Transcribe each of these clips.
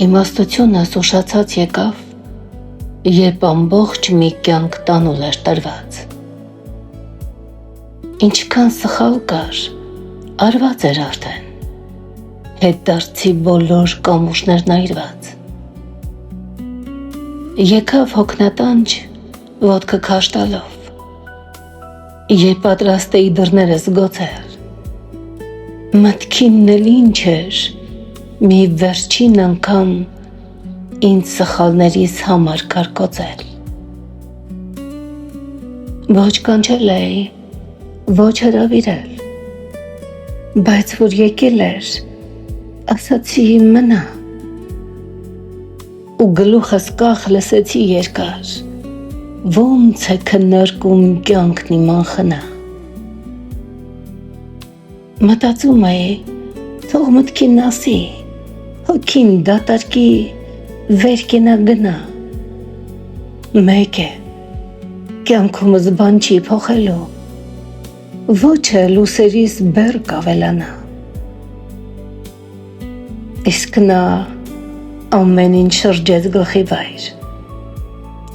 Իմաստությունս ուշացած եկավ, երբ ամբողջ մի կյանք տանուլ էր տրված։ Ինչքան սխալ կար, արված էր արդեն, հետդարձի բոլոր կամուշներն այրված։ Եկավ հոգնատանջ, ոտքը քաշ տալով, երբ պատրաստ էի դռներս գոցել, մտքինն էլ ինչ էր, մի վերջին անգամ ինձ սխալներիս համար կարկոծել։ Ոչ կանչել էի, ոչ հրավիրել, բայց որ եկել էր, ասացի մնա, ու գլուխս կախ լսեցի երկար, ոնց է քննարկում կյանքն իմ անխնա։ Մտածում էի, թող մտքին ասի, հոգին դատարկի վեր կենա գնա։ Մեկ է, կյանքումս բան չի փոխելու, ոչ է լուսերիս բեռ կավելանա։ Իսկ նա ամեն ինչ շրջեց գլխի վայր,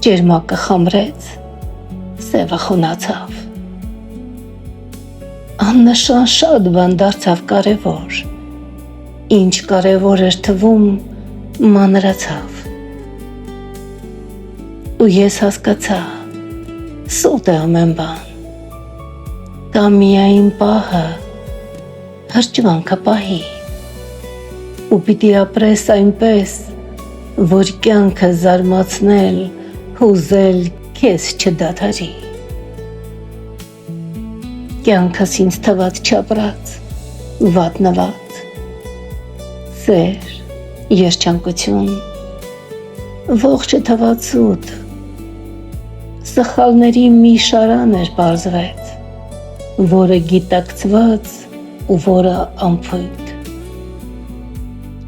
ջերմակը խամրեց, սևը խոնացավ։ Աննշան շատ բան դարձավ կարևոր, ինչ կարևոր էր թվում մանրացավ։ Ու ես հասկացա, սուտ է ամեն բան, կա միայն պահը, հրճվանքը պահի, ու պիտի ապրես այնպես, որ կյանքը զարմացնել, հուզել քեզ չդադարի։ Կյանքս ինձ թված չապրած, վատնված, սեր, երջանկություն, ողջը թված սուտ, սխալների մի շարան էր պարզվեց, որը գիտակցված ու որը անփույթ։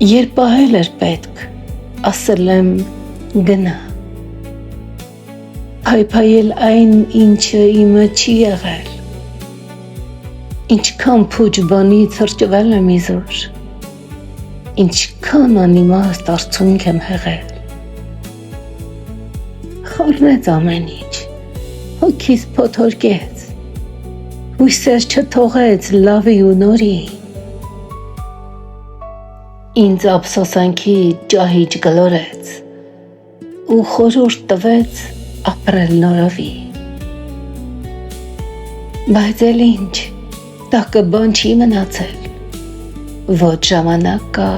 Երբ պահել էր պետք, ասել եմ գնա, փայփայել այն, ինչը իմը չի եղել, ինչքան փուչ բանից հրճվել եմ իզուր, ինչքան անիմաստ արցունք եմ հեղել։ Խառնեց ամեն ինչ, հոգիս փոթորկեց, հույսեր չթողեց լավի ու նորի։ Ինձ ափսոսանքի ճահիճ գլորեց ու խորհուրդ տվեց ապրել նորովի։ Բայց էլ ինչ, տակը բան չի մնացել, ոչ ժամանակ կա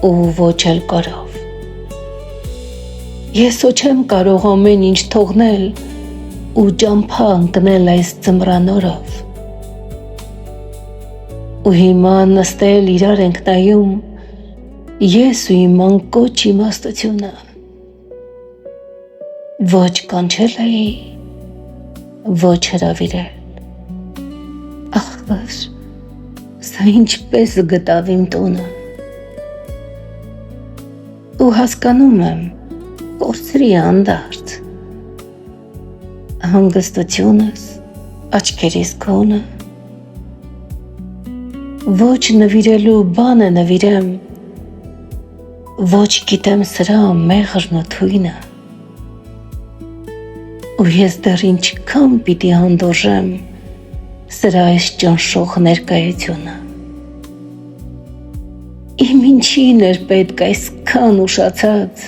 ու ոչ էլ կորով։ Ես ոչ չեմ կարող ամեն ինչ թողնել ու ճամփա ընկնել այս ձմռանորով։ Ու հիմա նստել իրար ենք նայում, ես ու իմ անկոչ իմաստությունը։ Ոչ կանչել էի, ոչ հրավիրել։ Ախր, սա ինչպես գտավ իմ տունը։ Ու հասկանում եմ, կորցրի անդարդ։ Հանգստությունս, աչքերիս քոնը։ Ոչ նվիրելու բան է նվիրեմ, ոչ գիտեմ սրա մեղրն ու թույնը։ Ու ես դեռ ինչքան պիտի հանդուրժեմ սրա այս ճնշող ներկայությունը։ Իմ ինչին էր պետք այսքան ուշացած,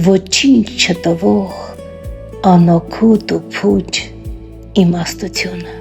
ոչինչ չտվող, անօգուտ ու փուչ իմաստությունը։